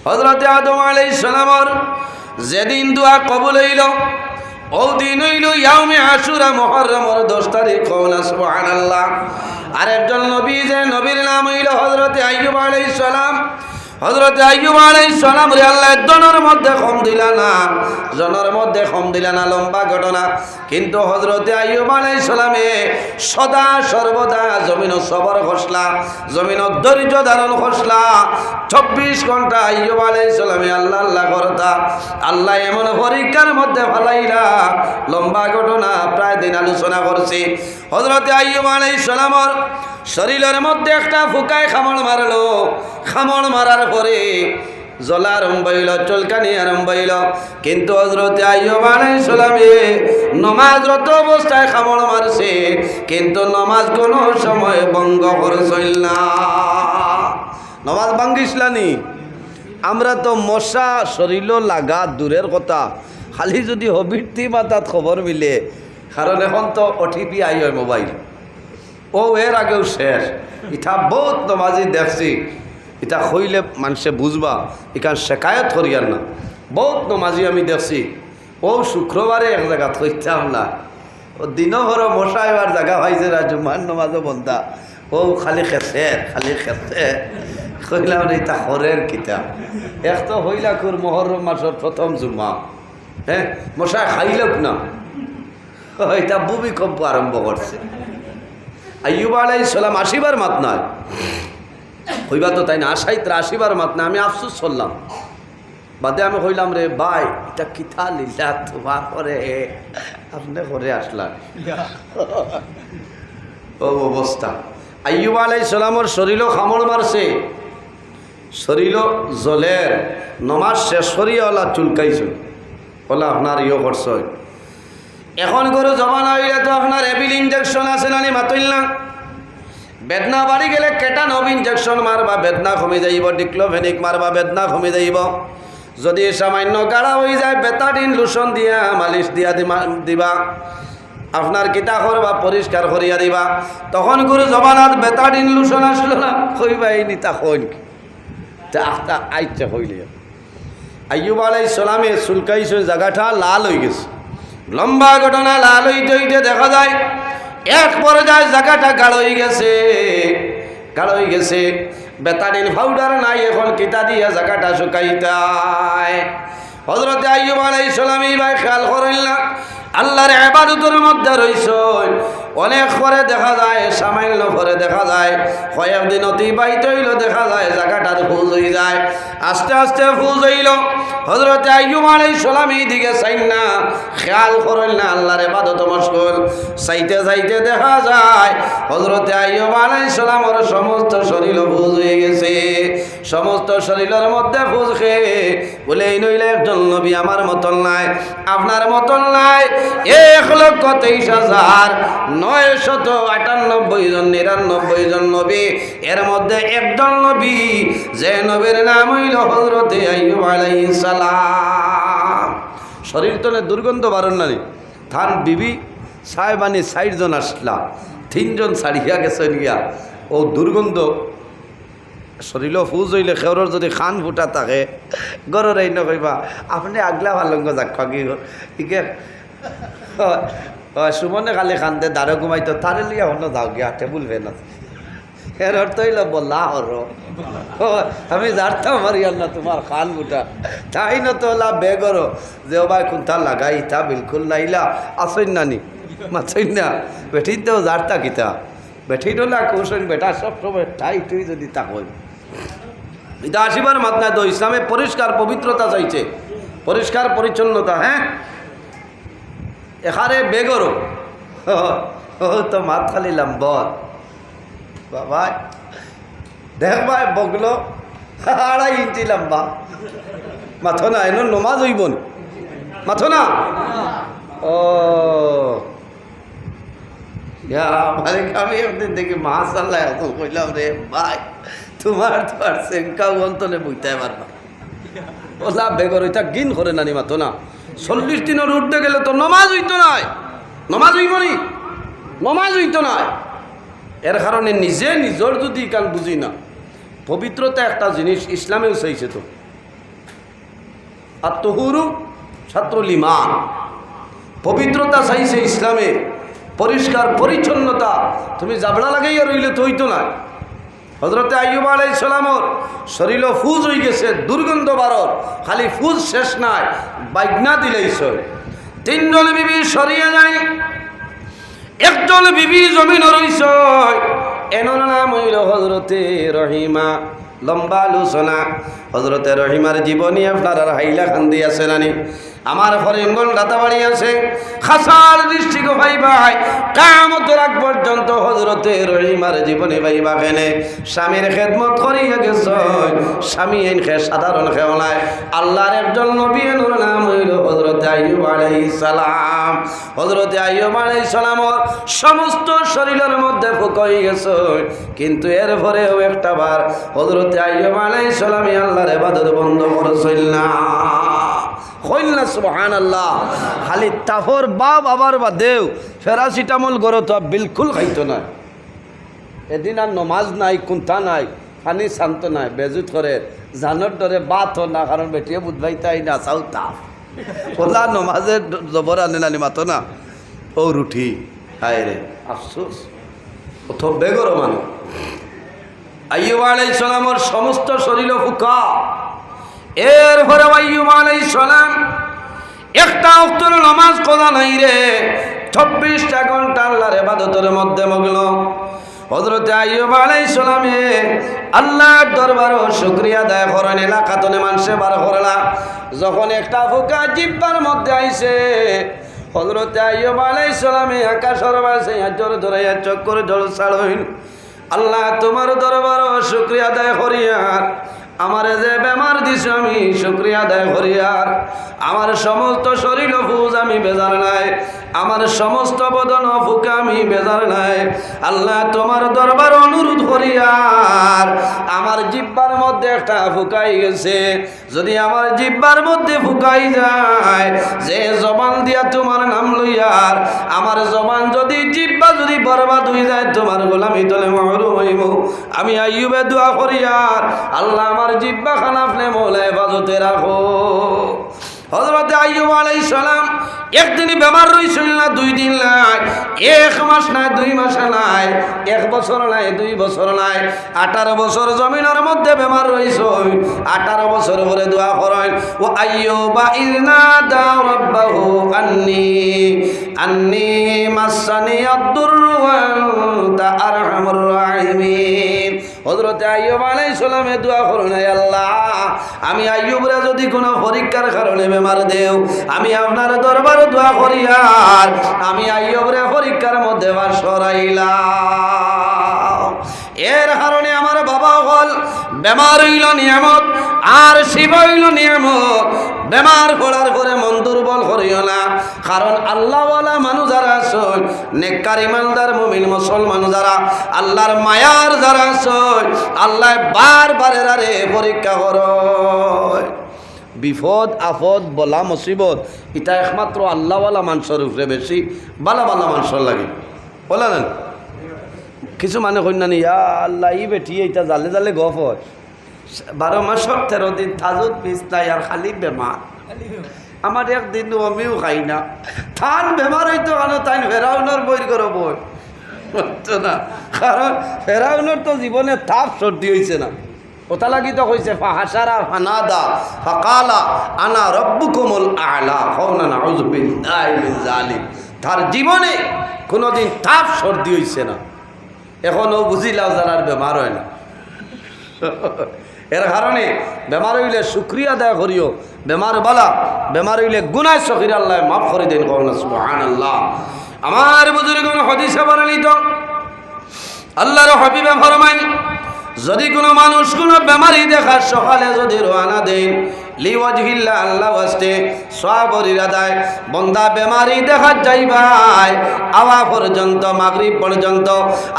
হযরত আদম আলাইহিস সালামর যেদিন দোয়া কবুল হইল ও দিন হইল ইয়াউমে আশুরা মুহররমের 10 তারিখ। কোন সুবহানাল্লাহ। আরেকজন নবী, যে নবীর নাম হইল হযরত আইয়ুব আলাইহিস সালাম। হযরত আইয়ুব আলাইহিস সালাম রে আল্লাহ জনের মধ্যে কম দিলা না, জনের মধ্যে কম দিলা না, লম্বা ঘটনা। কিন্তু হযরত আইয়ুব আলাইহিস সালামে সদা সর্বদা জমিন সবর খসলা, জমিন ধৈর্য ধারণ খসলা। 24 ঘন্টা আইয়ুব আলাইহিস সালামে আল্লাহ আল্লাহ করতা। আল্লাহ এমন পরীক্ষার মধ্যে ফালাইলা, লম্বা ঘটনা প্রায় দিন আলোচনা করছি। হযরত আইয়ুব আলাইহিস সালামর শরীরের মধ্যে একটা ফুকায় খামড় মারলো। খামড় মারার পরে জ্বলা আরম্ভ হইল, চুলকানি আরম্ভ হইল। কিন্তু হযরত আইয়ুব আলাইহিস সালামে নমাজরত অবস্থায় খামড় মারছে, কিন্তু নমাজ কোনো সময় ভঙ্গ করছিল না। নমাজ ভাঙ্গিসলানি। আমরা তো মশা শরীর লাগা দূরের কথা, খালি যদি হবিরতি মাতাত খবর মিলে। কারণ এখন তো ওটিপি আই হয় মোবাইল, ও এর আগেও শেষ। ইটা বহুত নমাজি দেখছি, এটা হইলে মানুষে বুঝবা, এখান শেখায়ত করিয়ার না। বহুত নমাজি আমি দেখছি, ও শুক্রবারে এক জায়গা থইতাম না, ও দিনভর মশা এবার জায়গা হয়েছে না, জুমার নমাজও বন্ধা, ও খালি খেতে খালি খেতে। কইলাম এটা হরের কিতাব। এক তো হইলা খুর মুহররম মাসের প্রথম জুমা, হ্যাঁ মশা খাইলক না, এটা ভূমিকম্প আরম্ভ করছে। আইয়ুব আলাইহিস সালাম 80 বার মাত নয় হইবা তো তাই না, 80 বার মাত না। আমি আফসোস করলাম, বাদে আমি কইলাম রে ভাই এটা কিতা লীলা তোমার করে, আপনি করে আসলাম। ও অবস্থা। আইয়ুব আলাইহিস সালামর শরীরও খামড় মারছে, শরীরও জলের। নমাজ শেষ করিয়া ওলা চুলকাইছে, ওলা আপনার ইয়ে করছে। এখন গরু জমানা হইলে তো আপনার এবিল ইঞ্জেকশন আছে নানি মাতইল না। বেদনা বাড়ি গেলে কেটানব ইঞ্জেকশন মারবা, বেদনা কমে যাইব। ডিক্লোফেনিক মারবা, বেদনা কমে যাইব। যদি সামান্য গাড়া হয়ে যায় বেতাডিন লোশন দিয়া মালিশ দিয়া দিবা, আপনার কিতা করবা পরিষ্কার করিয়া দিবা। তখন গরু জমানাত বেতাডিন লোশন আসলো না, কইবা এই নিতা কইন আখতা আইচ্ছে কইলে। আইয়ুব আলাইহিস সালামে চুলকাইছে, জায়গাটা লাল হয়ে গেছে। লম্বা ঘটনা, লাল হইতে হইতে দেখা যায় এক পর্যায়ে জায়গাটা গাঢ় হয়ে গেছে, গাঢ় হয়ে গেছে। বেতাডিন পাউডার নাই, এখন কিতা দিয়া জায়গাটা শুকাইতায়। হযরত আইয়ুব আলাইহিস সালাম ভাই খেয়াল করেন না, আল্লাহর ইবাদতের মধ্যে রইছেন। অনেক পরে দেখা যায়, সামান্য পরে দেখা যায়, কয়েকদিন অতিবাহিত হইল, দেখা যায় জায়গাটার ফুজ হয়ে যায়। আস্তে আস্তে ফুজ হইল। হযরত আইয়ুব আলাইহিস সালাম এই দিকে চাইন না, খেয়াল করেন না, আল্লাহর ইবাদত মশগুল। চাইতে চাইতে দেখা যায় হযরত আইয়ুব আলাইহিস সালামের সমস্ত শরীর ফুজ হয়ে গেছে। সমস্ত শরীরের মধ্যে ফুজ খেয়ে বলে এই নইলে একজন নবী আমার মতন নাই, আপনার মতন নাই। 1,23,998 জন 99 জন নবী, এর মধ্যে একজন নবী, যে নবীর নাম হইল হযরত আইয়ুব আলাইহিস সালাম। শরীর তলে দুর্গন্ধ বারণ নানি। থান বিবি সাহেবানি 60 জন আসলা, 3 জন ছাড়িয়া গেছেন গিয়া। ও দুর্গন্ধ শরীর ফুজ হইলে খেউরের যদি খান ফুটা থাকে গরের এই নকইবা আপনি আগলা ভালঙ্গ যাক কি সুমনে খালি খান্দে দাঁড়ে ঘুমাইতো, তারে লিয়া হন্য যাও গিয়া টেবুল ফ্যান আছে। এর অর্থ হইল বললা হর আমি জানতাম আমার ইয়ার না তোমার খান ফুটা, তাই না তো ওলা বেগর যে ও ভাই কোনটা লাগাই তা বিলকুল নাইলা আসইন নানি মাছইন না বেঠিন তো জারতা কিতা বেঠিন না কৌশল বেটা সবসময় ঠাই টুই যদি তা কই এটা 80 বার মাত না তো। ইসলামে পরিষ্কার পবিত্রতা চাইছে, পরিষ্কার পরিচ্ছন্নতা। হ্যাঁ এখানে বেগর তো মাত খালি লম্বর বাবা দেখ ভাই বগলো 2.5 ইঞ্চি লম্বা মাথো না, এন নমাজ হইব মাথো না। ও আমি একদিন দেখি মাশাআল্লাহ এখন কইলাম রে ভাই তোমার তো আর সেঙ্কা অন্তলে বইতে পারবা। ওলা বেগর ওইটা গিন করে নানি মাথো না। 40 দিনের উঠতে গেলে তো নমাজ হইতো নয়, নমাজ হইব নি, নমাজ হইতো নয়। এর কারণে নিজে নিজের যদি কান বুঝি না, পবিত্রতা একটা জিনিস ইসলামেও চাইছে তো। আর তহুরু ছাত্রুল ঈমান, পবিত্রতা চাইছে ইসলামে, পরিষ্কার পরিচ্ছন্নতা। তুমি জাবড়া লাগাইয়া রইলে তো হইতো না। হযরতে আইয়ুব আলাইহিস সালামর শরীর ফুজ হয়ে গেছে, দুর্গন্ধ বারর, খালি ফুজ শেষ নাই, বাইগনা দিলেইছ। তিনজন বিবি সরিয়ে যায়, একজন বিবি জমিন রইছ, এনার নাম হইল হযরতে রহিমা। লম্বা আলোচনা। হযরতে রহিমার জীবনী আপনার হাইলা খান্দি আছে নানি? আমার হরিঙ্গল দাতাবাড়ি আছে, খাসার দৃষ্টিকে ভাই ভাই কামতের আগ পর্যন্ত হযরতে রহিমার জীবনে ভাইবা খেনে স্বামীর খেদমত করিয়া গেছ। স্বামী এন খে সাধারণ খেও নাই, আল্লাহর একজন নবী, এর নাম হইল হযরতে আইয়ুব আলাইহিস সালাম। হযরতে আইয়ুব আলাইহিস সালামর সমস্ত শরীরের মধ্যে ফুক হয়ে গেছ, কিন্তু এরপরেও একটা বার হযরতে আইয়ুব আলাইহিস সালাম আল্লাহর ইবাদত বন্ধ করেছিল না। হইলনা সুবহানাল্লাহ। খালি তাফর বাপ আবার বা দেও ফেরাসিটামল গরো তো বিলকুল খাইতো না। এদিন আর নমাজ নাই, কুন্থা নাই, পানি শান্ত নাই, বেজুত করে জানোর ডরে বাত না, কারণ বেটিয়ে বুধবাইতাই না চাও তাফ ওলা নমাজের জবর আনে নানি মাতো না ও রুঠি। হায় রে আফসোস, কত বেগর মানুষ। আইয়ুব আলাইহিস সালামের সমস্ত শরীর ফুকা। এরপরে আইয়ুব আলাইহিস সালাম একটা ওয়াক্তের নামাজ করা নাই রে, 24টা ঘন্টা আল্লাহর ইবাদতের মধ্যে মগ্ন। হযরতে আইয়ুব আলাইহিস সালামে আল্লাহর দরবারও শুকরিয়া আদায় করেন। এলাকাতনে মানুষে বার করলা, যখন একটা ফুকা জিহ্বার মধ্যে আইছে, হযরতে আইয়ুব আলাইহিস সালামে আকাশের বাসে হাজর ধরাইয়া চক্কর জল ছাড়ইন। আল্লাহ তোমার দরবারও শুকরিয়া আদায় করিয়ার, আমারে যে বেমার দিছ আমি শুকরিয়া আদায় করিয়ার, আমার সমস্ত শরীর ফুজ আমি বেজার নাই, আমার সমস্ত বদন ফুকা আমি বেজার নাই। আল্লাহ তোমার দরবার অনুরোধ করিয়ার, আমার জিহ্বার মধ্যে একটা ফুকাই গেছে, যদি আমার জিহ্বার মধ্যে ফুকাই যায়, যে জবান দিয়া তোমার নাম লইয়ার, আমার জবান যদি জিহ্বা যদি বরবাদ হয়ে যায়, তোমার গোলামি তলে মহরুম হইব। আমি আইয়ুবে দোয়া করিয়ার, আল্লাহ আমার জিহ্বা খান আপনি মৌলা হেফাজতে রাখো। হযরতে আইয়ুব আলাইহিস সালাম একদিনই বেমার রইছিল না, 2 দিন নাই, 1 মাস নাই, 2 মাস নাই, 1 বছর নাই, 2 বছর নাই, 18 বছর জমিনের মধ্যে বেমার রইছ। 18 বছর পরে দোয়া করেন, ও আইয়ুবা ইযনাদা রাব্বাহু আন্নী মাসানি আদ-দুররু ওয়া আনতা আরহামুর রাহিমিন। হযরতে আইয়ুব আলাইহিস সালামে দোয়া করেন, আল্লাহ আমি আইয়ুবরে যদি কোনো পরীক্ষার কারণে বেমার দেও, আমি আপনার দরবারে দোয়া করি আর আমি আইয়ুবরে পরীক্ষার মধ্যে সরাইলাম। এর কারণে আমার বাবা হল বেমার হইল নিয়ামত, আর শিব হইল নিয়ামত। বেমার পড়ার পরে মন দুর্বল করিও না, কারণ আল্লাহওয়ালা মানুষ যারা আছেন, নেককার ইমানদার মুমিন মুসলমান যারা, আল্লাহর মায়ার যারা আছেন, আল্লাহ বারবার এরারে পরীক্ষা করে। বিপদ আপদ বলা মুসিবত এটা একমাত্র আল্লাহওয়ালা মানুষের উপরে বেশি, বালা বালা মানুষের লাগে বলা না। কিছু মানে কন্যা ইয়া আল্লাহ ই বেটি এইটা জালে জালে গপ হয়, 12 মাস 13 দিন তাজুদ বিছনায় আর খালি বেমার। আমার একদিন আমিও খাই না, থান বেমার হইতো কেন, তাই ফেরাউনের বই করো বই বুঝতো না, কারণ ফেরাউনের তো জীবনে তাপ সর্দি হয়েছে না। ওটা লাগি তো কইছে ফাহাসারা ফানাদা ফাকালা আনা রব্বুকুমুল আ'লা, কওনা নাউযু বিল্লাহি মিন যালিক। তার জীবনে কোনোদিন তাপ সর্দি হইছে না, এখনও বুঝিলাও যারার বেমার হয় না। এর কারণে বেমার হইলে শুকরিয়া আদায় করিও, বেমার বালা, বেমার হইলে গুনাহ সখির আল্লাহ মাফ করে দেন, কওনা সুবহানাল্লাহ। আমার বুজুর্গগণ হাদিসে বর্ণিত আল্লাহর হাবিবে ফরমান, যদি কোনো মানুষ কোনো বেমারি দেখার সকালে যদি রওনা দেন লিওয়াজহিল্লাহ, আল্লাহ ওয়াস্তে সওয়াবের ইরাদায় বন্দা বেমারি দেখা যাইবাই আওয়া পর্যন্ত মাগরিব পর্যন্ত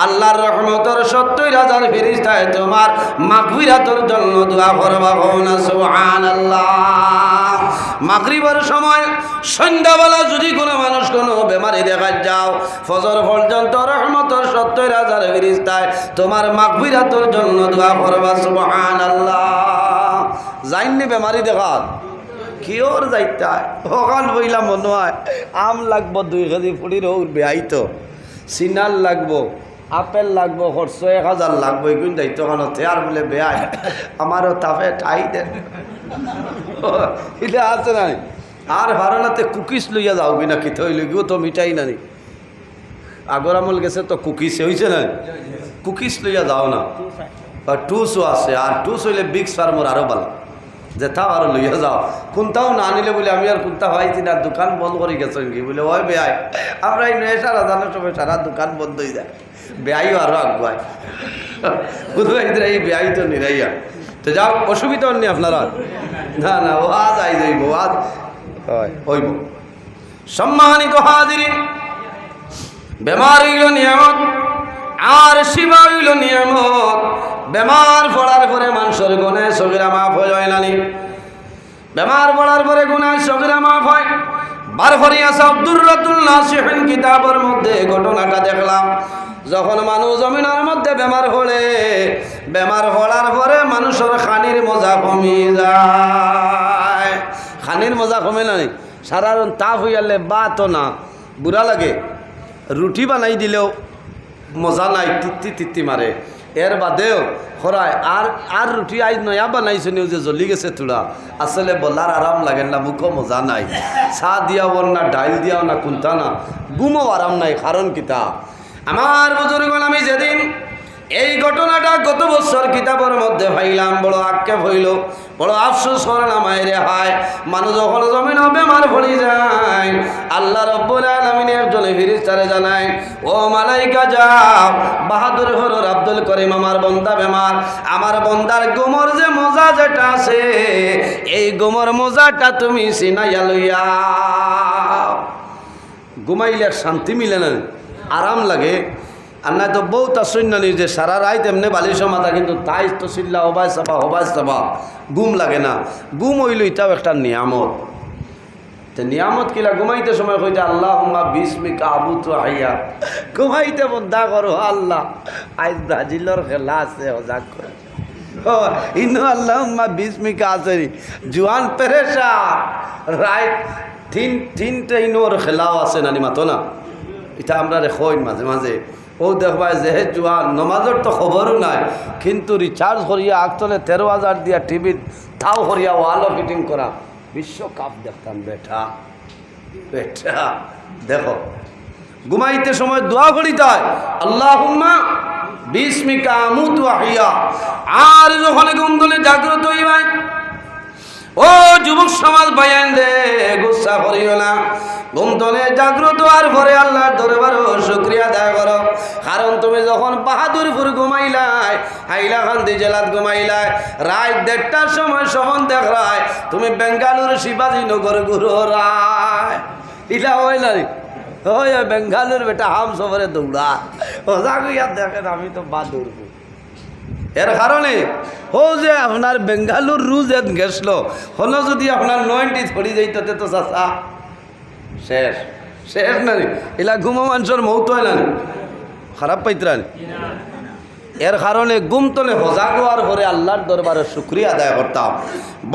আল্লাহর রহমতের 70,000 ফেরেশতায় তোমার মাগফিরাতের জন্য দোয়া করবা, কওনা সুবহানাল্লাহ। মাগরিবের সময় সন্ধ্যাবেলা যদি কোনো মানুষ কোনো বেমারি দেখা যাও, ফজর পর্যন্ত রহমতের 70,000 ফেরেশতায় তোমার মাগফিরাতের জন্য দোয়া করবা, সুবহানাল্লাহ। যাইনি বেমারি দেখাত কিওর যাইতা সকাল বইলা মনে হয় আম লাগবো 2 কেজি ফুড়ির বেআই তো সিনাল লাগবো আপেল লাগবো খরচ 1000 লাগবো এগুলো দায়িত্ব কানতে আর বলে বেআই আমারও তাপে ঠাই দেন এটা আছে না আর ভারনাতে কুকিস লইয়া যাও কিনা কি থইল গিয়েও তো মিঠাই নানি আগর আমল গেছে তো কুকিস হয়েছে না কুকিস লইয়া যাও না টুসও আছে আর টুস হইলে বিক্স ফার্মর আরও ভালো যেথাও আরো লইয়া যাও কোনটাও না আনিলে বলে আমি আর কোনটা হয়েছি না দোকান বন্ধ করে গেছেন কি বলে ওই বেআই আমরা এই নয় সারা জানার সময় সারা দোকান বন্ধ হয়ে যায় বেআইও আরো আগুয়ায় কোথায় এই বেআই তো নিরাইয়া তো যাও অসুবিধা নেই আপনারা না না ওয়াজ আই যাইব ওয়াজ হইব সম্মানিত হাজিরিন বেমার হইল নিয়ামত আর শিবা হইল নিয়ামত বেমার পড়ার পরে মানুষের গুণে সগিরা মাফ হয় নানি বেমার পড়ার পরে গুণে সগিরা মাফ হয় বারফরিয়া আব্দুর রতুল নাসিহিন কিতাবের মধ্যে ঘটনাটা দেখলাম যখন মানুষ জমিনের মধ্যে বেমার হলে বেমার হওয়ার পরে মানুষের খানির মজা কমে যায় খানির মজা কমে নাই সাধারণ তাপ হইয়ালে বা তো না বুড়া লাগে রুটি বানাই দিলেও মজা নাই তিত্তি তিত্তি মারে এর বাদেও খরায় আর রুটি আই নয়া বানাইছে নিও যে জ্বলি গেছে তুড়া আসলে বলার আরাম লাগে না মুখও মজা নাই চা দিয়াও না ডাইল দিয়াও না কুন্তা না গুমও আরাম নাই কারণ কিতা আমার বুজুর্গণ আমি যেদিন এই ঘটনাটা গত বছর কিতাবের মধ্যে ভাইলাম বড় আক্ষেপ হইল বড় আফসোস হল না মায়েরে হায় মানুষ যখন জমিন বেমার পড়ে যায় আল্লাহ রব্বুল আলামিন একজন ফেরেশতারে জানায় ও মালাইকা যাও বাহাদুর হরর আব্দুল করিম আমার বন্দা বেমার আমার বন্দার গোমর যে মজা যেটা আছে এই গোমর মজাটা তুমি সিনাইয়া লইয়া ঘুমাইলে শান্তি মিলে না আরাম লাগে আর নাই তো বহুত আসন্যানি যে সারা রাত এমনি বালিশ মাথা কিন্তু তাই তো চিল্লা হবাই চাপা ঘুম লাগে না ঘুম হইল এটাও একটা নিয়ামত তো নিয়ামত কিলা ঘুমাইতে সময় কইতে আল্লাহ বিস্মিকা আবু তো আইয়া ঘুমাইতে বন্ধা করো আল্লাহ আজ ব্রাজিলের খেলা আছে হজাক করে ইনো আল্লাহ বিস্মিকা আছে জুয়ান পেরেশা রাইট তিনটে ইনোর খেলাও আছে নানি মাতো না এটা আমরা রেখই মাঝে মাঝে ও দেখবাই যে জুয়ান নমাজের তো খবরও নাই কিন্তু রিচার্জ করিয়া আগতলে 13,000 দিয়া টিভি তাও করিয়া ওয়ালও ফিটিং করা বিশ্বকাপ দেখতাম বেটা দেখো ঘুমাইতে সময় দোয়া করিতে হয় আল্লাহুম্মা বিস্মিকা আমুতু ওয়া আহইয়া আর যখন ঘুমদলে জাগ্রত হইবাই ও যুবক সমাজ বায়ান দে গুসা করিও না ঘুমতলে জাগ্রত আর পরে আল্লাহর দরবারও শুকরিয়া আদায় করো কারণ তুমি যখন বাহাদুরপুর ঘুমাইলাই হাইলাকান্দি জেলাত ঘুমাইলাই রাত 1:30টার সময় সহন দেখলাই তুমি বেঙ্গালুরু শিবাজীনগর ঘুরাই ইলা হইল ওই বেঙ্গালুরু বেটা হাম সফরে দৌড়া ওজা কইয়া দেখেন আমি তো বাদুর এর কারণে ও যে আপনার বেঙ্গালুর রুজ গেছিল হলো যদি আপনার 90 ধরি যাইতে তো চাষা শেষ শেষ না এলা ঘুমো মানুষের মৌত হয় না খারাপ পাইতরা এর কারণে গুমতলে হজাগ হওয়ার পরে আল্লাহর দরবারে শুকরিয়া আদায় করতাম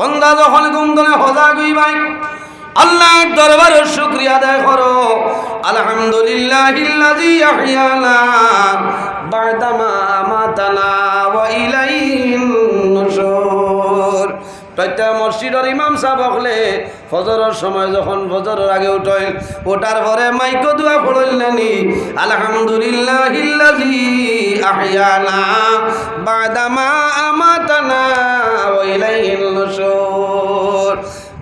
বন্দা যখন গুমতলে হজাগ হইবাই আল্লাহর দরবারে শুকরিয়া আদায় করো আলহামদুলিল্লাহিল্লাযী আহইয়ানা বা'দামা আমাতানা ওয়া ইলাইহিন নুশুর প্রত্যেক মসজিদের ইমাম সাহেব হলে ফজরের সময় যখন ফজরের আগে উঠেন ওঠার পরে মাইকো দোয়া পড়লেনি আলহামদুলিল্লাহিল্লাযী আহইয়ানা বা'দামা আমাতানা ওয়া ইলাইহিন নুশুর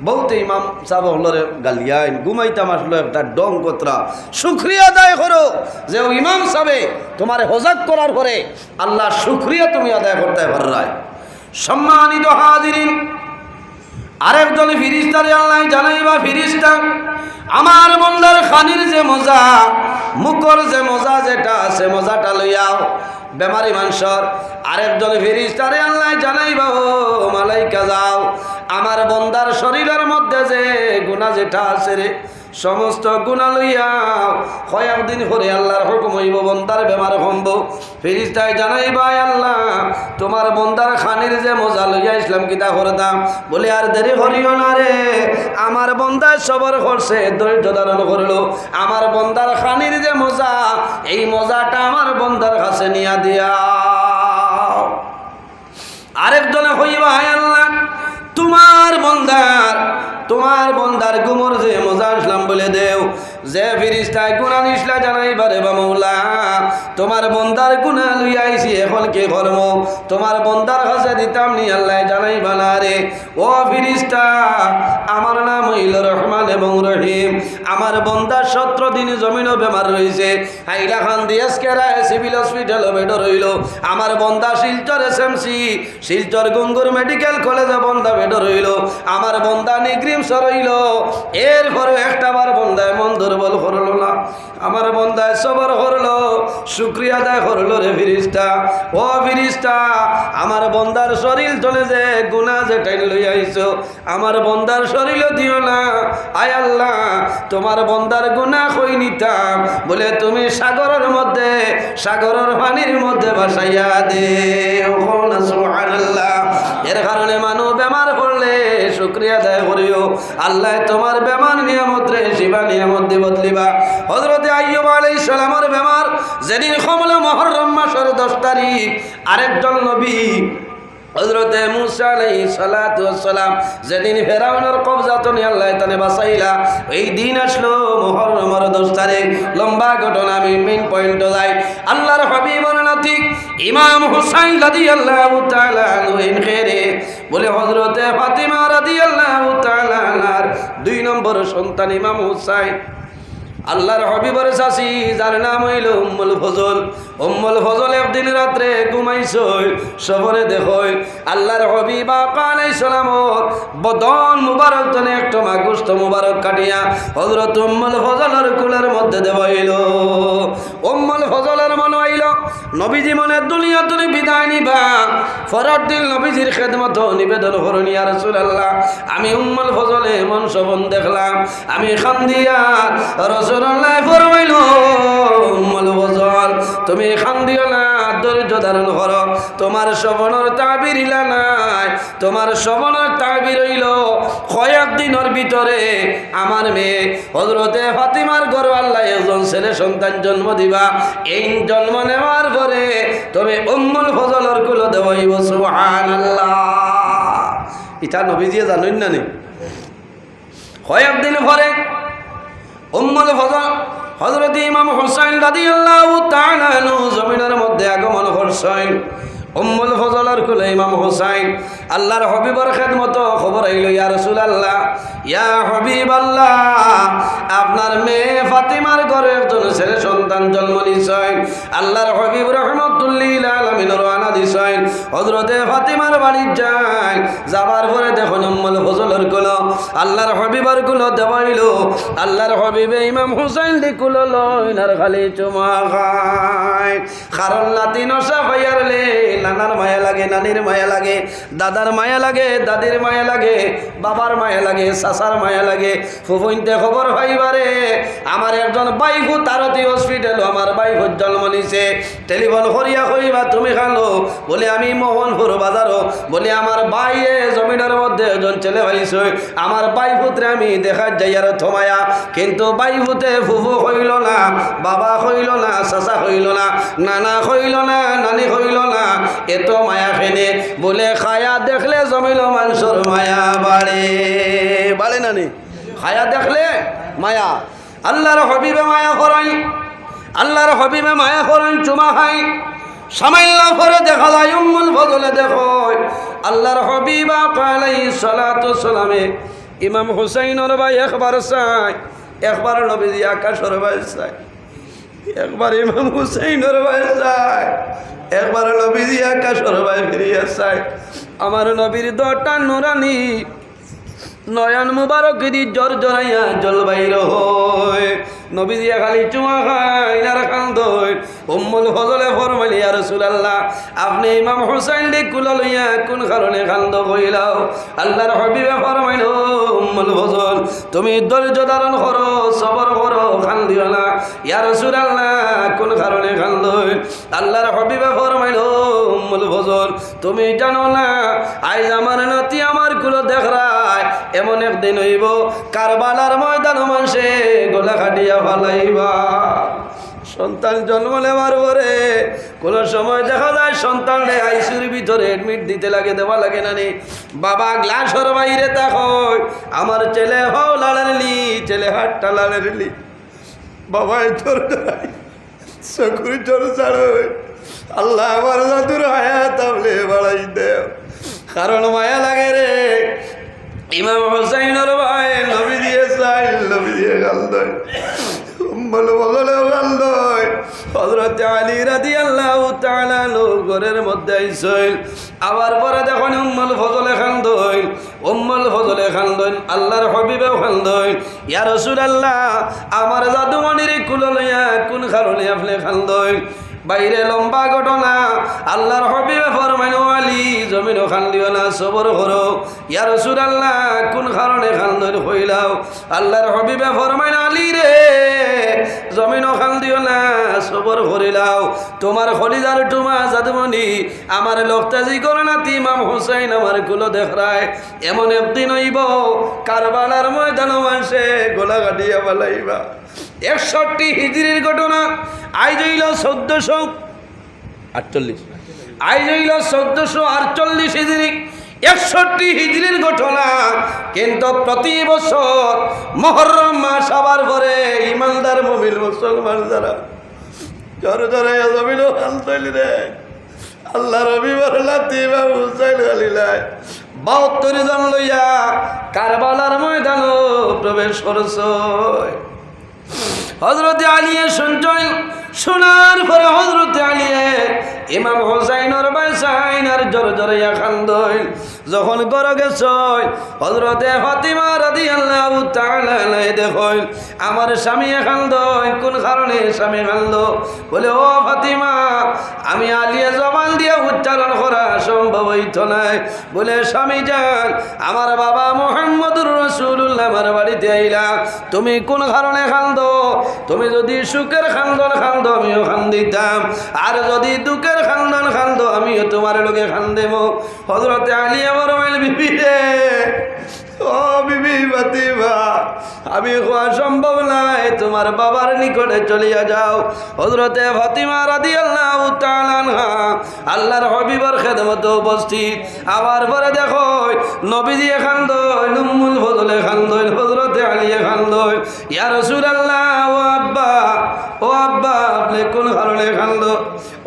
বহুত ইমাম সাহেব হলরে গালিয়াইন ঘুমাইতাম আসলো একটা ডং কতরা শুকরিয়া আদায় করো যে ও ইমাম সাহেব তোমার হজাক করার পরে আল্লাহ শুকরিয়া তুমি আদায় করতে পাররাই সম্মানিত হাজিরিন আরেকজন ফিরিস্তারে আল্লাহ জানাইবা ফিরিস্তা আমার বন্দার খানির যে মজা মুখর যে মজা যেটা আছে মজাটা লইয়াও বেমারি মানুষের আরেকজন ফিরিস্তারে আল্লাহ জানাইবা ও মালাইকা যাও আমার বন্দার শরীরের মধ্যে যে গুনাহ যেটা আছে রে সমস্ত গুনাহ লইয়া কয়েকদিন পরে আল্লাহর হুকুম হইব বন্দার বেমার কমব ফেরেশতায় জানাইবা আল্লাহ তোমার বন্দার খানির যে মজা লইয়া ইসলাম কিতা করতাম বলে আর দেরি করিও না রে আমার বন্দায় সবর করছে ধৈর্য ধারণ করলো আমার বন্দার খানির যে মজা এই মজাটা আমার বন্দার কাছে নিয়া দিয়া আরেকজনে হইবা হায় আল্লাহ তোমার বন্দার গুমর যে মজা আসলাম বলে দেও যে ফিরিস্তায় গুনাহ নিসলা জানাইবারে বা মৌলা তোমার বন্দার গুনাহ লইয়া আইছি এখন কি করব তোমার বন্দার কাছে দিতাম নি আল্লাহ জানাইবা না রে ও ফিরিস্তা আমার নাম হইল রহমান এবং রহিম আমার বন্দার 17 দিন জমিনও বেমার রইছে হাইলা খান দিয়াসকেরা সিভিল হসপিটালে বেড রইল আমার বন্দা শিলচর এসএমসি শিলচর গঙ্গুর মেডিকেল কলেজে বন্দা বেড রইল আমার বন্দা নিগ্রিম সরইল এরপরে একটাবার বন্দায় মন দুর্বল করলো না আমার বন্দায় সবর করলো শুকরিয়া আদায় করলো রে ফিরিস্তা ও ফিরিস্তা আমার বন্দার শরীর চলে যে গুনাহ যে টাইন লই আইছো আমার বন্দার শরীর দিও না আয় আল্লাহ তোমার বন্দার গুনাহ কই নিতাম বলে তুমি সাগরের মধ্যে সাগরের পানির মধ্যে ভাসাইয়া দে সুবহানাল্লাহ এর কারণে মানুষ বেমার পড়লে শুকরিয়া আদায় করিও আল্লাহ তোমার বেমার নিয়ামত রে শিবা নিয়ামত দি বদলিবা হযরতে আইয়ুব আলাইহিস সালামের বেমার যেদিন কমল মুহররম মাসের 10 তারিখ আরেকজন নবী হযরতে মুসা আলাইহিস সালাতু ওয়াস সালাম যেদিন ফেরাউনের কবজাতনে আল্লাহ তানে বাঁচাইলা এই দিন আসলো মুহররমের 10 তারিখ লম্বা ঘটনা আমি মেইন পয়েন্ট যাই আল্লাহর হাবিবের নাতি ইমাম হুসাইন রাদিয়াল্লাহু তাআলা আনহু খেরে বলে হযরতে ফাতিমা রাদিয়াল্লাহু তাআলা আনহার 2 নম্বর সন্তান ইমাম হুসাইন আল্লাহর হাবিবের চাচি যার নাম হইল উম্মুল ফজল একদিন রাত্রে ঘুমাইছই সবরে দেখই আল্লাহর হাবিব আলাইহিস সালাম বদন মুবারক তনে একটা মাগুস্ত মুবারক কাটিয়া হযরত উম্মুল ফজলের কুলের মধ্যে দেবইল উম্মুল ফজলের মনে হইল নবীজি মনে দুনিয়া তুমি বিদায় নিবা ফরার দিন নবীজির খেদমত নিবেদন করুন ইয়া রাসূলুল্লাহ আমি উম্মুল ফজলে মন সবন দেখলাম আমি খান্দিয়া রাসূলুল্লাহ ফরমাইল উম্মুল ফজল তুমি খান্দিও না ধৈর্য ধারণ করো তোমার শবনের তাবির ইলা নাই তোমার শবনের তাবির হইল কয়েকদিনের ভিতরে আমার মেয়ে হযরতে ফাতিমার ঘরে আল্লাহ একজন ছেলে সন্তান জন্ম দিবা এই জন্ম নেওয়ার পরে তুমি উম্মুল ফজলের কুল দেবইব সুবহানাল্লাহ এটা নবীজি জানেন না নি কয়েকদিন পরে উম্মুল ফজল হযরত ইমাম হুসাইন রাদিয়াল্লাহু তাআলা আনহু জমিনের মধ্যে আগমন করছেন উম্মুল ফজলের কোলে ইমাম হুসাইন আল্লাহর হাবিবের খেদমত খবর আইলো ইয়া রাসূলুল্লাহ ইয়া হাবিবাল্লাহ আপনার মেয়ে ফাতিমার ঘরে একজন ছেলে সন্তান জন্ম নিছেন আল্লাহর হাবিব রাহমাতুল লিল আলামিন রওনা দিছেন হযরতে ফাতিমার বাড়ি যায় যাবার পরে দেখুন উম্মুল ফজলের কোলে আল্লাহর হাবিবের কোলে দেবাইল আল্লাহর হাবিবে ইমাম হুসাইন দি কোলে লইন আর খালি চুমা খায় কারণ নাতি নশা হইয়ারলে নানার মায়া লাগে নানির মায়া লাগে দাদার মায়া লাগে দাদির মায়া লাগে বাবার মায়া লাগে চাচার মায়া লাগে ফুফুইনতে খবর পাইবারে আমার একজন বাইফু তারতি হসপিটাল আমার বাইফুর জন্ম নিছে টেলিফোন করিয়া কইবা তুমি খালো বলে আমি মোহনপুর বাজারও বলে আমার বাইয়ে জমিনের মধ্যে একজন ছেলে পাইছে আমার বাইফুতরে আমি দেখা যাইয়ার থমায়া কিন্তু বাইফুতে ফুফু হইল না বাবা হইল না চাচা হইল না নানা হইল না নানি হইল না এত মায়া ফেনে বলে খায়া দেখলে জমিল মানুষের মায়া বাড়ে না নি খায়া দেখলে মায়া আল্লাহর হাবিবে মায়া করাই আল্লাহর হাবিবে মায়া করাই চুমা খাই সামাইল পরে দেখা যায় উম্মুল ফজলে দেখো আল্লাহর হাবিব আলাইহিস সালাতু সালামে ইমাম হুসাইনের ভাই একবার চাই একবার নবীজি আকাশের ভাই চাই একবার ইমাম হুসাইনের ভাই চাই একবার নবীজি আকাশের ভাই ফিরিয়া চাই আমার নবীর দটা নুরানি নয়ন মুবারক দি জর জরাইয়া জল বাইর হয় নবীজি খালি চুমা খাই না কান্দই উম্মুল ফজলে ফরমাইলি ইয়া রাসূলুল্লাহ আপনি ইমাম হুসাইন দি কুলা লইয়া কোন কারণে কান্দ কইলাও আল্লাহর হাবিবে ফরমাইল উম্মুল ফজল তুমি ধৈর্য ধারণ করো, সবর করো, কান্দিও না। ইয়া রাসূলুল্লাহ কোন কারণে কান্দই? আল্লাহর হাবিবে ফরমাইল, উম্মুল ফজল তুমি জানো না আজ আমার নাতি আমার কুলো দেখরায়, এমন একদিন হইব কারবালার ময়দান মানুষে গলা কাটিয়া ফালাইবা। সন্তান জন্ম নেওয়ার পরে কোনো সময় দেখা যায় সন্তানরে আইসিউর ভিতরে এডমিট দিতে লাগে, দেওয়া লাগে না নি। বাবা গ্লাসের বাইরে তাকয়, আমার ছেলে হও লাড়ালি, ছেলে হাটটা লাড়ালি। বাবা তোর চকুরি চোর ছাড়ো, আল্লাহ আমার জাদুর হায়াত আপনি বাড়াই দেও, কারণ মায়া লাগে রে। ইমাম হুসাইনের ভাই নবী দিয়ে চাই, নবী দিয়ে গাল দেয়, উম্মুল ফজলেও গাল দেয়। হযরত আলী রাদিয়াল্লাহু তাআলা ঘরের মধ্যে আইসইল, আবার পরে দেখুন উম্মুল ফজলে খান্দইল, উম্মুল ফজলে খান্দইল, আল্লাহর হাবিবেও খান্দইল। ইয়া রাসূলুল্লাহ আমার জাদুমণির কুলো লইয়া কোন কারণে আপনি খান্দইল? বাইরে লম্বা ঘটনা। আল্লাহর হাবিবে ফরমাইল, আলী জমিনও খান্দিও না, সবর করো। ইয়া রাসূলুল্লাহ কোন কারণে খান্দইল হইলাও? আল্লাহর হাবিবে ফরমাইল, আলী রে জমিনও খান্দিও না, সবর করিলাও। তোমার খলিজার টুমা জাদুমণি আমার লক্তাজি করে নাতি ইমাম হুসাইন আমার কুলো দেখরায়, এমন একদিন হইব কারবালার ময়দান মানুষে গোলা কাটিয়া পালাইবা। 61 হিজরির ঘটনা, আইজ হইল 1448, আইজ হইল 1448 হিজরি, 61 হিজরির ঘটনা। কিন্তু প্রতি বছর মুহররম মাস আবার পরে ইমানদার মুমিন মুসলমান যারা জোরে জোরে জমিন আনতলি রে আল্লাহ রবি বরলাতি ইমাম হুসাইন আলিলাই 72 জন লইয়া কারবালার ময়দানে প্রবেশ করছে। হযরত আলী শুনছেন, শোনার পরে হযরত আলী ইমাম হুসাইনের বাইসাইনার জোরে জোরে কান্দইল। যখন ঘরে গেছ হযরত ফাতিমা রাদিয়াল্লাহু তাআলা দেখইল আমার স্বামী কান্দইল। কোন কারণে স্বামী কান্দ? বলে, ও ফাতিমা আমি আলিয়া জবান দিয়ে উচ্চারণ করা সম্ভব হইত নাই। বলে, স্বামী যান আমার বাবা মুহাম্মদুর রাসূলুল্লাহ আমার বাড়িতে আইলা, তুমি কোন কারণে কান্দ? তুমি যদি সুখের খান্দন খান্দ আমিও খান্দিতাম, আর যদি দুঃখের খান্দন খান্দ আমিও তোমার লোকে খান্দেব। হযরত আলী আমার বিবি রে, ও বিবি ফাতিমা আমি হওয়া সম্ভব নাই, তোমার বাবার নিকটে চলিয়া যাও। হযরতে ফাতিমা রাদিয়াল্লাহু তাআলা আনহা আল্লাহর হাবিবের খেদমতে উপস্থিত। আবার পরে দেখো নবীজি খান্দইল, উম্মুল ফজলে খান্দইল, হযরতে আলী খান্দইল। ইয়া রাসূলুল্লাহ, ও আব্বা, ও আব্বা আপনি কোন কারণে খান্দ?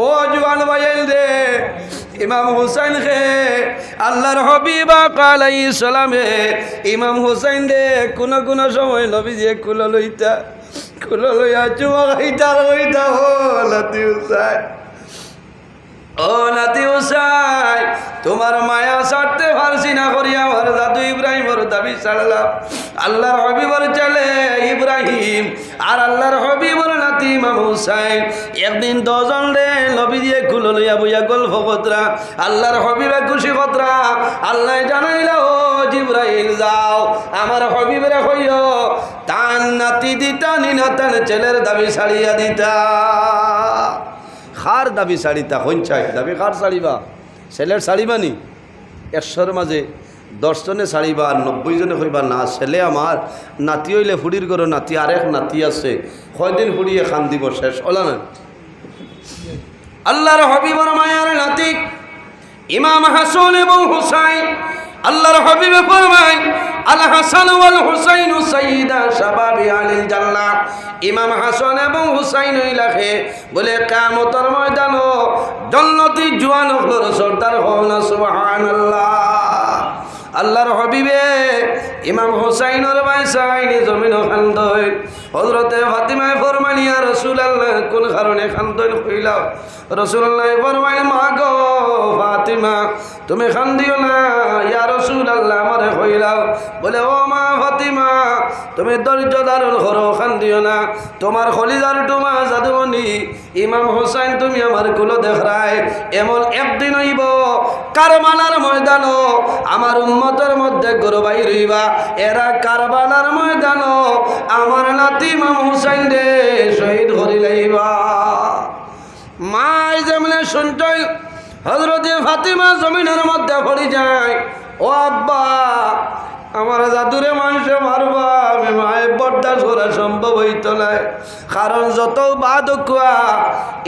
ও জওয়ান ভাইয়ের দে ইমাম হুসাইন খে আল্লাহর হাবিব আলাইহিস সালামে ইমাম হুসাইন দে কোন কোন সময় নবীজি কুলো লইতা, কুলো লইয়া চুমা খাইতা লইতা। ও নাতি হুসাইন, ও নাতি হুসাইন তোমার মায়া ছাড়তে পারছি না করিয়া আমার দাদু ইব্রাহিমের দাবি ছাড়লাম। আল্লাহর হাবিবের ছেলে ইব্রাহিম আর আল্লাহর হাবিবের নাতি ইমাম হুসাইন একদিন 10 জন রে নবী দিয়ে কুলো লইয়া বইয়া গল্প কতরা। আল্লাহর হাবিবে খুশি কতরা। আল্লাহ জানাইলা, ও জিবরাইল যাও আমার হাবিবরে কইও তান নাতি দিতা নিনা তান ছেলের দাবি ছাড়িয়া দিতা। খার দাবি ছাড়িতা হইন চাই, দাবি খার ছাড়িবা? ছেলের ছাড়িবানি? 100-র মাঝে 10 জনে ছাড়িবা আর 90 জনে কইবা না ছেলে আমার নাতি হইলে ফুড়ির ঘরে নাতি আরেক নাতি আছে, কয়দিন ফুড়িয়ে খান দিব, শেষ হলা না। আল্লাহর হাবিবের মায়ার নাতি ইমাম হাসান এবং হুসাইন, আল্লাহর হাবিবে ফরমায় আল হাসান ওয়াল হুসাইন সাইয়্যিদা শাবাবি আলিল জান্নাহ। ইমাম হাসান এবং হুসাইন ইলাহে বলে কিয়ামতের ময়দানে জান্নাতি জওয়ান হলোর সর্দার হন। সুবহানাল্লাহ। আল্লাহর হাবিবে ইমাম হুসাইনের বাইসাইনি জমিন খান্দইল। হযরতে ফাতিমায় ফরমাইল, ইয়া রাসূলুল্লাহ কোন কারণে খান্দইল কইলাও? রাসূলুল্লাহ ফরমাইল, মা গো ফাতিমা তুমি খান্দিও না, ইয়া রাসূলুল্লাহ আমারে কইলাও। বলে, ও মা ফাতিমা তুমি ধৈর্য ধারণ করো, খান্দিও না। তোমার খলিজার টুমা জাদুমণি ইমাম হুসাইন তুমি আমার কুলো দেখরায়, এমন একদিন হইব কারবালার ময়দানে আমার উম্মত উম্মতের মধ্যে গরবাই রইবা এরা কারবালার ময়দানো আমার নাতি ইমাম হুসাইন রে শহীদ করি লইবা। মাই যেমনে শুনছই হযরতে ফাতিমা জমিনের মধ্যে পড়ি যায়, ও আব্বা আমার জাদুরে মানুষে মারবা, আমি মায়ের বরদাস্ত করা সম্ভব হইত না। কারণ যত বাদ কুয়া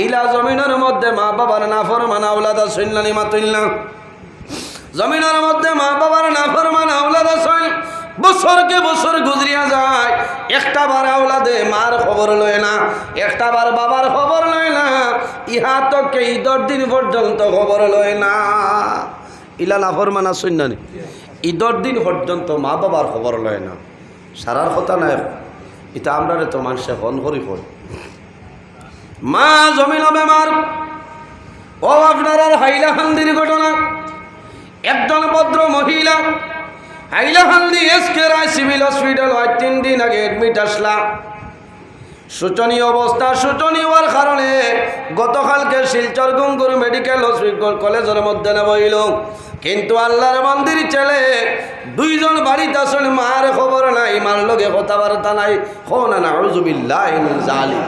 ইলা জমিনের মধ্যে মা বাবার নাফরমান আওলাদ শুনলানি মাতুল্লাহ, জমিনের মধ্যে মা বাবার নাফরমান আওলাদ শুন বছরকে বছর গুজরিয়া যায়, একটা বার আওলাদে মার খবর লয় না, একটা বার বাবার খবর লয় না, ইহা তো কে ঈদের দিন পর্যন্ত খবর লয় না। ইলা নাফরমান শুনলানি ঈদের দিন পর্যন্ত মা বাবার খবর লয় না। সারার কথা নাই, এটা আমরা তো মানুষে ফোন করি পড়ি মা জমিন বেমার। ও আপনার হাইলাকান্দির ঘটনা, একজন ভদ্র মহিলা হাইলাকান্দি এসকে রায় সিভিল হসপিটাল 3 দিন আগে অ্যাডমিট আসলা। শোচনীয় অবস্থা, শোচনীয় হওয়ার কারণে গতকালকে শিলচর গুঙ্গুর মেডিকেল হসপিটাল কলেজের মধ্যে নেব হইল। কিন্তু আল্লাহর মন্দির ছেলে 2 জন বাড়িতে আসলে মার খবর নাই, মার লগে কথাবার্তা নাই। না নাউযুবিল্লাহি মিন যালিক।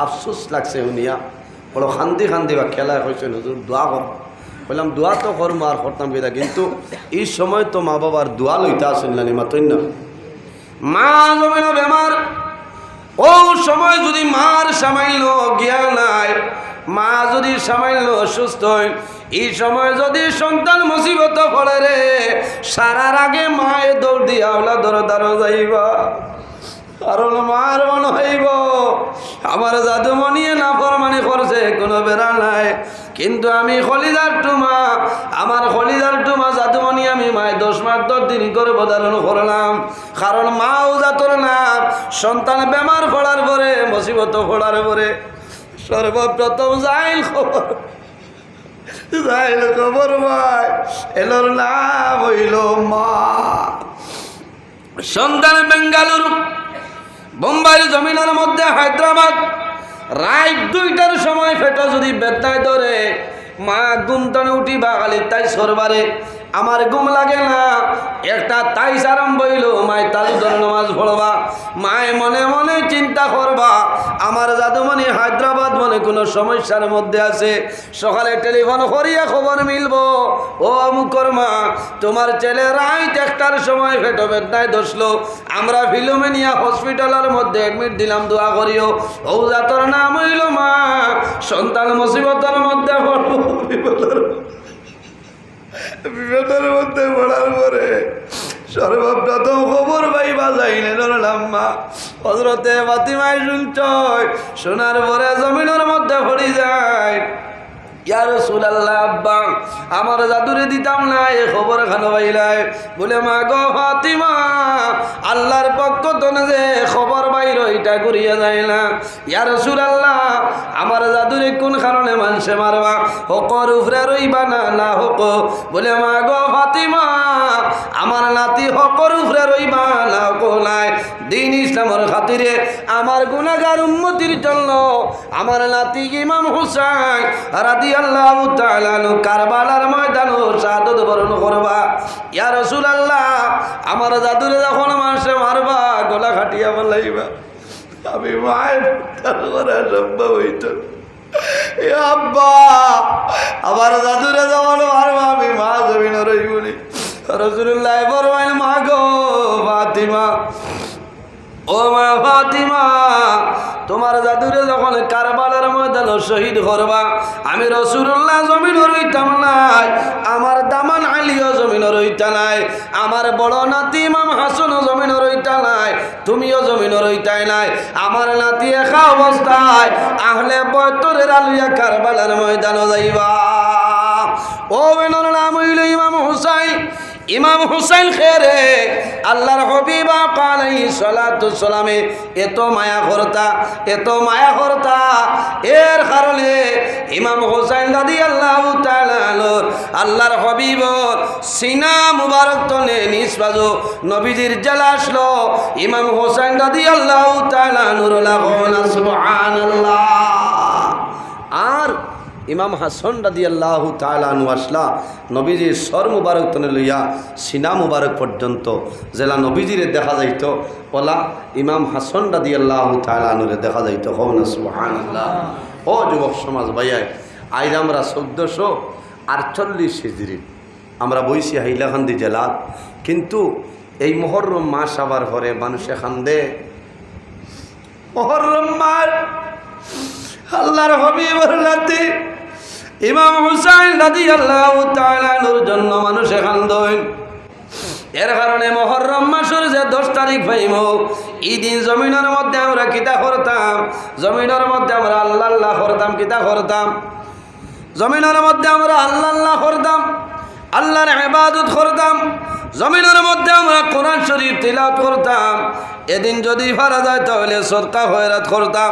আফসোস লাগছে উনিয়া বড় খান্দি খান্দি বা খেলায় হয়েছে, হুজুর দোয়া কর। বললাম দোয়া তো করবো আর করতাম কিনা, কিন্তু এই সময় তো মা বাবার দোয়া লইতে আসেন না মাতই না। মা জমিন বেমার, ও সময় যদি মার সামাইল জ্ঞান নাই, মা যদি সামাইল অসুস্থ হয়, এই সময় যদি সন্তান মুসিবত পড়ে রে, সারার আগে মায়ে দৌড় দিয়া আওলা দরদারও যাইবা। কারণ মার মনে হইব আমার জাদুমণিয়ে নাফরমানি করছে, কোনো বেড়া নাই। কিন্তু আমি খলিদার টুমা, আমার খলিদার টুমা জাদুমণি আমি মায় 10 মাস 10 দিন করে ধারণ করলাম। কারণ মাও জাতর না, সন্তান বেমার পড়ার পরে মুসিবত পড়ার পরে সর্বপ্রথম যাইল খবর ভাই এলোর নাম হইল মা। সন্তান বেঙ্গালুরু, বোম্বাইয়ের জমিনের মধ্যে হায়দ্রাবাদ, রাত 2টার সময় ফেটো যদি বেতায় ধরে, মা ঘুম টানে উঠিবা খালি তাই সরবারে, আমার ঘুম লাগে না। একটা তাইস আরম্ভ হইল, মায় তাজুদের নামাজ পড়বা, মায় মনে মনে চিন্তা করবা আমার জাদুমণি হায়দ্রাবাদ মনে কোনো সমস্যার মধ্যে আছে। সকালে টেলিফোন করিয়া খবর মিলবো, ও অমুকর মা তোমার ছেলে রাত 1টার সময় পেটো বেদনায় ধরলো, আমরা ফিলোমেনিয়া হসপিটালের মধ্যে অ্যাডমিট দিলাম, দোয়া করিও। ও জাতর নাম হইল মা, সন্তান মুসিবতের মধ্যে পড়বো, বিপদের মধ্যে পড়ার পরে সর্বপ্রথম খবর পাইবা যাইলেন মা। হযরতে ফাতিমায় শুনছ, শোনার পরে জমিনের মধ্যে পড়ি যায়, ইয়া রাসূলুল্লাহ আব্বা আমার জাদুরে দিতাম না, এ খবর খানো পাইলাই। বলে মা গো ফাতিমা, আল্লাহর পক্ষ থেকে যে খবর বাইর এটা করিয়া যায় না। ইয়া রাসূলুল্লাহ আমার জাদুরে কোন কারণে মানুষে মারবা, হকর উপরে রইবা না না হক। বলে মা গো ফাতিমা আমার নাতি হকর উপরে রইবা না হক নাই, দিন ইসলামের খাতিরে আমার গুনাহগার উম্মতির জন্য আমার নাতি ইমাম হুসাইন রাদিয়াল্লাহু তাআলা কারবালার ময়দানে শাহাদাত বরণ করবা। ইয়া রাসূলুল্লাহ আমার জাদুরে যখন মানুষে মারবা গলা খাটিয়া বলাইবা, আমি মায়ের করা সম্ভব হইত। আব্বা আমার জাদুরে যখন মারবা আমি মা জমিন রইবনি। রাসূলুল্লাহ ফরমাইল মা গো ফাতিমা, ও মা ফাতিমা তোমার জাদুরে যখন কারবালার ময়দান শহীদ করবা, আমি রাসূলুল্লাহ জমিন রইতাম নাই, আমার দামান আলীও জমিন রইতা নাই, আমার বড় নাতি ইমাম হাসান জমিন রইতা নাই, তুমিও জমিন রইতাই নাই। আমার নাতি একা অবস্থায় আহলে বয়তরের আলিয়া কারবালার ময়দান যাইবা। ও বেনর নাম হইল ইমাম হুসাইন। ইমাম হুসাইন খেরে আল্লাহর হাবিব আলাইহিস সালাতু সালামে এত মায়া করতা, এত মায়া করতা, এর কারণে ইমাম হুসাইন রাদিয়াল্লাহু তাআলা আল্লাহর হাবিব সিনা মুবারক তনে নিসবাজো নবীজির জালা আসলো। ইমাম হুসাইন রাদিয়াল্লাহু তাআলা নূরুল্লাহ সুবহানাল্লাহ। আর ইমাম হাসান রাদিয়াল্লাহু তাআলা আনহু আসলা নবীজির সর মুবারক তনে লইয়া সিনা মুবারক পর্যন্ত জেলা নবীজিরে দেখা যাইত ওলা ইমাম হাসান রাদিয়াল্লাহু তাআলা আনহুরে দেখা যাইত। হন সুবহানাল্লাহ। ও যুবক সমাজ ভাইয়াই, আজ আমরা 1448 হিজরি আমরা বইছি হাইলাকান্দি জেলা, কিন্তু এই মুহররম মাস আবার পরে মানুষে খান্দে মুহররম মাস আল্লাহর হাবিবের নাতি ইমাম হুসাইন রাদিয়াল্লাহু তাআলা আনহুর জন্য মানুষে খান্দয়। এর কারণে মুহররম মাসের যে 10 তারিখ পাইব, এই দিন জমিনের মধ্যে আমরা কিতা করতাম, জমিনের মধ্যে আমরা আল্লাহ আল্লাহ করতাম। কিতা করতাম? জমিনের মধ্যে আমরা আল্লাহ আল্লাহ করতাম, আল্লাহর ইবাদত করতাম। জমিনের মধ্যে আমরা কোরআন শরীফ তিলাওয়াত করতাম। এদিন যদি পারা যায় তাহলে সদকা খয়রাত করতাম।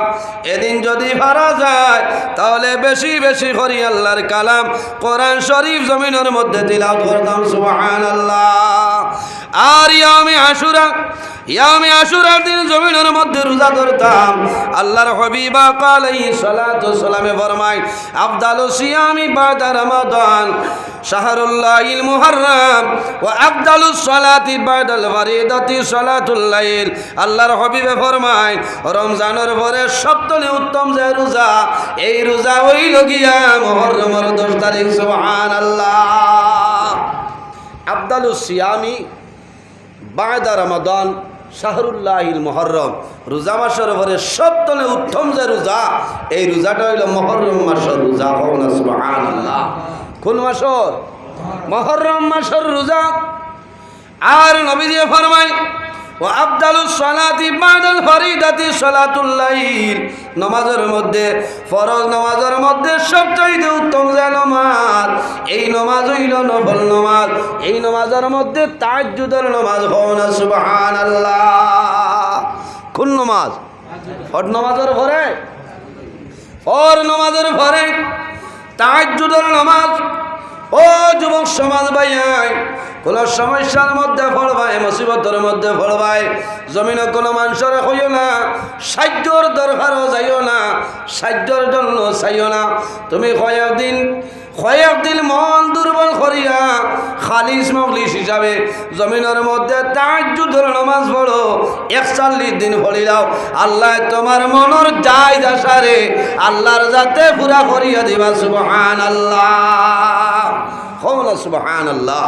এদিন যদি পারা যায় তাহলে বেশি বেশি করি আল্লাহর কালাম কোরআন শরীফ জমিনের মধ্যে তিলাওয়াত করতাম। সুবহানাল্লাহ। আর ইয়ামে আশুরার দিন জমিনের মধ্যে রোজা ধরতাম। আল্লাহর হাবিব আলাইহিস সালাতু ওয়াস সালামে ফরমায়, আফদালুস সিয়ামি বাদা রমাদান শাহরুল্লাহিল মুহররম ওয়া আফদালুস সালাতি বাদাল ফরিদাতি সালাতুল লাইল। আল্লাহর হাবিবে ফরমায়, রমজানের পরে সবথেকে উত্তম যে রোজা, এই রোজা হইল গিয়া মুহররমের 10 তারিখ। সুবহানাল্লাহ। আফদালুস সিয়ামি বাদা রমাদান শাহরুল্লাহিল মুহররম, রোজা মাসের পরে সবথেকে উত্তম যে রোজা, এই রোজাটা হইল মুহররম মাসের রোজা। সুবহানাল্লাহ। কোন মাসর? মুহররম মাসের রোজা। আর নবীজি ফরমায়, ওয়া আফদালুস সালাতি বাদাল ফরিদাতি সালাতুল লাইল, নামাজের মধ্যে ফরজ নামাজের মধ্যে সবচেয়ে উত্তম যে নামাজ, এই নামাজ হইল নফল নামাজ। এই নামাজের মধ্যে তাহাজ্জুদের নামাজ। হন সুবহানাল্লাহ। কোন নামাজ? ফরজ নামাজের পরে, ফরজ নামাজের পরে তাহাজ্জুদের নামাজ। ও যুবক সমাজ ভাইয়াই, কোন সমস্যার মধ্যে পড়বাই, মুসিবতের মধ্যে পড়বাই, জমিনে কোনো মানুষের হইও না, সাহায্যর দরকারও যাইও না, সাহায্যর জন্য চাইও না। তুমি কয়েকদিন মন দুর্বল করিয়া খালিস মখলিস হিসাবে জমিনের মধ্যে তাহাজ্জুদের নামাজ পড়ো, 41 দিন পড়ি দাও। আল্লাহ তোমার মনের যায় আশারে আল্লাহর যাতে পুরা করিয়া দিবা। সুবহানাল্লাহ। হন সুবহানাল্লাহ।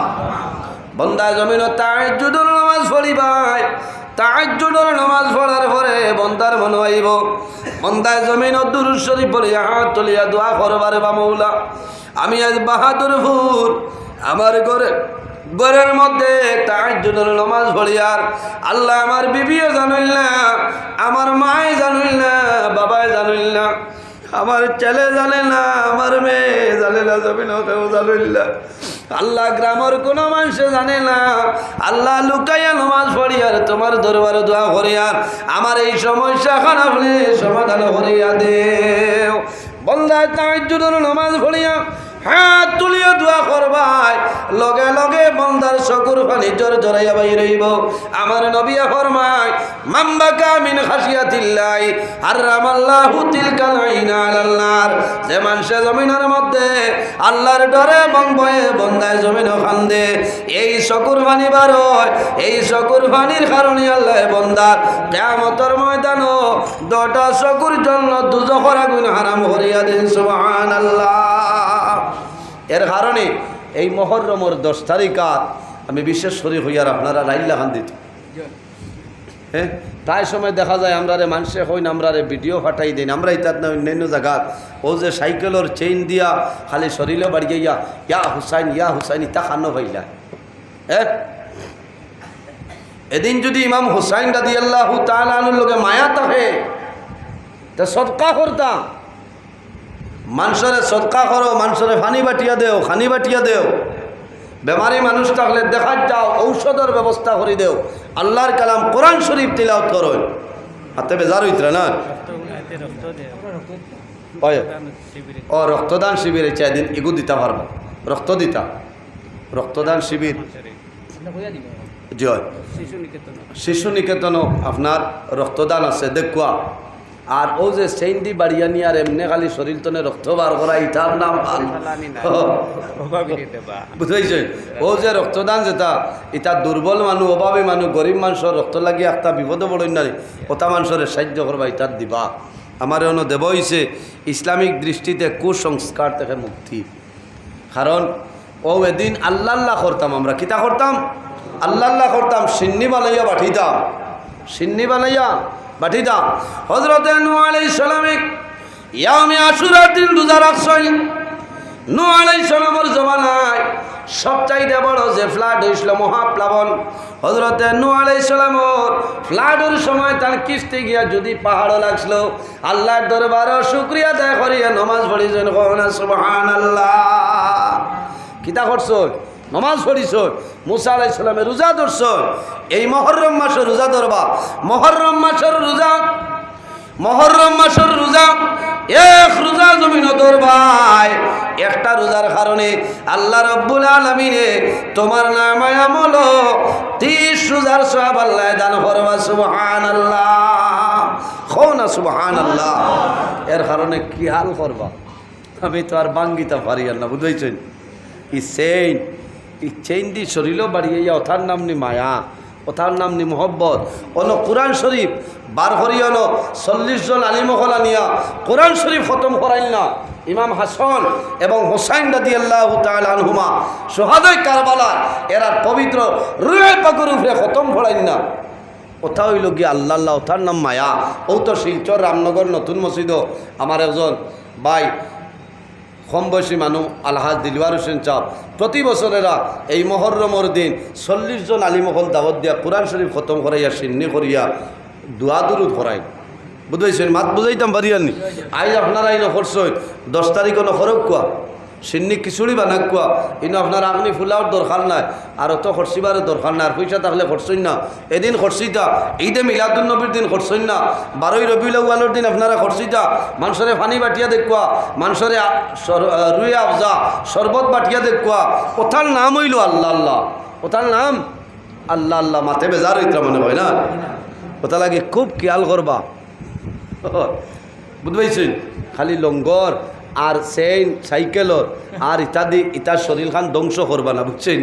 বন্দা জমিন তাহাজ্জুদের নামাজ পড়িবাই। তাহাজ্জুদের নামাজ পড়ার পরে বন্দার মনে হইব, বন্দায় জমিন দুরূদ শরীফ পড়িয়া হাত তুলিয়া দোয়া করবার, বা মৌলা আমি আজ বাহাদুরপুর আমার ঘরের মধ্যে তাহাজ্জুদের নামাজ পড়িয়ার আল্লাহ আমার বিবিও জানিল না, আমার মায়ে জানিল না, বাবাই জানিল না, আমার ছেলে জানে না, আমার মেয়ে জানে না, জমিন কেউ জানিল না, আল্লাহ গ্রামের কোনো মানুষ জানে না। আল্লাহ লুকাইয়া নামাজ পড়িয়ার তোমার দরবারে দোয়া করিয়ার আমার এই সমস্যাখান আপনি সমাধান করিয়া দেও। বন্দায় তাহাজ্জুদের নামাজ পড়িয়া হাত তুলিয়া দোয়া করবাই, লগে লগে বন্দার চকুর পানি জড়াইয়া বাইর হইব। আমার নবী ফরমায়, মান বাকা মিন খাশিয়াতিল্লাহ হারামাল্লাহু তিলকাল আইনা আলাল নার। যে মানুষে জমিনের মধ্যে আল্লাহর ডরে ভয়ে বন্দায় জমিন খান্দে, এই চকুর পানি বার হয়, এই চকুর পানির কারণে আল্লাহ বন্দার কিয়ামতের ময়দানও 2টা চকুর জন্য দুজখের আগুন হারাম করিয়া দেন। সুবহানাল্লাহ। এর কারণে এই মুহররমের 10 তারিখাত আমি বিশেষ শরীর হইয়ার আপনারা রাইল্লা খান দিত। হ্যাঁ, তাই সময় দেখা যায় আমরা রে মানুষে হইন, আমরা রে ভিডিও ফাটাই দিন, আমরা ইতার না অন্যান্য জায়গাত ও যে সাইকেলের চেইন দিয়া খালি শরীরে বাড়িয়ে ইয়া হুসাইন ইতা খানো হইলা। হ্যাঁ, এদিন যদি ইমাম হুসাইন রাদিয়াল্লাহু তাআলা আনহুর লগে মায়া থাকে তা সদকা করতাম। মানুষরে সদকা করো, মানুষরে খানি বাটিয়া দেও, বেমারি মানুষ থাকলে দেখা যাও, ঔষধের ব্যবস্থা করে দেও, আল্লাহর কালাম কোরআন শরীফ তিলাওয়াত করো। হাতে বেজার হইতরা না ও রক্তদান শিবিরে চাইদিন এগু দিতে পারবো, রক্তদান শিবির জয় শিশু নিকেতনও আপনার রক্তদান আছে। দেখুয়া আর ও যে সেইন্দি বাড়িয়ানি আর এমনি খালি শরীর তনে রক্ত বার করা ইটার নাম বুঝাইছে। ও যে রক্তদান যেটা এটা দুর্বল মানুষ, অভাবী মানুষ, গরিব মানুষের রক্ত লাগিয়ে একটা বিপদে পড়েন না, ওটা মানুষের সাহায্য করবা, ইটার দিবা। আমার অন্য দেব হইছে ইসলামিক দৃষ্টিতে কুসংস্কার থেকে মুক্তি। কারণ ও এদিন আল্লাহ আল্লাহ করতাম, আমরা কিতা করতাম, আল্লাহ আল্লাহ করতাম, সিন্নি বানাইয়া বাঠিতাম, সিন্নি বানাইয়া বাঠিতাম। হযরতে নূহ আলাইহিস সালামে ইয়ামে আশুরার দিন রোজা রাখছেন। নূহ আলাইহিস সালামের জমানায় সবচাইতে বড় যে ফ্লাড হয়েছিল মহাপ্লাবন, হযরতে নূহ আলাইহিস সালামের ফ্লাডের সময় তার কিস্তি গিয়া যদি পাহাড় লাগছিল, আল্লাহর দরবারে শুকরিয়া আদায় করিয়া নমাজ পড়িছেন, কওনা সুবহানাল্লাহ। কিতা করছ, নমাজ পড়িছ। মুসা আলাইহিস সালামে রোজা ধরছ, এই মুহররম মাসে রোজা ধরবা। মুহররম মাসের রোজা, মুহররম মাসের রোজা, এক রোজা জমিন ধরবাই, একটা রোজার কারণে আল্লাহ রাব্বুল আলামিনে তোমার নামায় আমল 30 রোজার সওয়াব আল্লাহ দান করবা। সুবহানাল্লাহ, কওনা সুবহানাল্লাহ। এর কারণে কি হাল করবা, আমি তো আর বাঙ্গিতা পারি না, বুঝাইছেন। এই চেইন দি শরীরও বাড়িয়ে ওথার নাম নি মায়া, ওথার নাম নি মোহব্বত। অন কোরআন শরীফ বার করিয়ানো 40 জন আলিমহলা নিয়া কোরআন শরীফ খতম করাইল না। ইমাম হাসান এবং হোসাইন রাদিয়াল্লাহু তাআলা আনহুমা শাহাদায়ে কারবালা, এরা পবিত্র রূহে পাকের উপরে খতম পড়াইল না। ওথা হইল গিয়ে আল্লাহ আল্লাহ, ওথার নাম মায়া। ও তো শিলচর রামনগর নতুন মসজিদ আমার একজন ভাই কম বয়সী মানুষ আলহাজ দিলওয়ার হোসেন চাপ প্রতি বছরেরা এই মুহররমের দিন 40 জন আলিমহল দাওয়াত দিয়া কোরআন শরীফ খতম করাইয়া সিন্নি করিয়া দোয়া দুরুদ করাই, বুঝাইছেন। মাত বুঝাইতাম পারিয়ানি। আজ আপনারা ইনো করছেন 10 তারিখ খরক কোয়া সিন্নি খিচুড়ি বানাক কোয়া, ইনো আপনার আপনি ফুলাওর দরকার নাই, আর অত খরচিবারের দরকার নাই, আর পয়সা থাকলে খরচইন না। এদিন খরচিতা ঈদে মিলাদুন নবীর দিন খরচইন না, 12ই রবিউল আউয়ালের দিন আপনারা খরচিতা মানুষরে পানি বাটিয়া দেখুয়া, মানুষরে রুইয়া আফজা শরবত বাটিয়া দেখুয়া। ওথার নাম হইল আল্লাহ আল্লাহ, ওথার নাম আল্লাহ আল্লাহ। মাথে বেজার হইতা মনে হয় না, ওটা লাগে খুব খেয়াল করবা, বুঝবাইছেন। খালি লঙ্গর আর চেইন সাইকেলর আর ইত্যাদি ইতার শরীর খান ধ্বংস করবা না, বুঝছেন।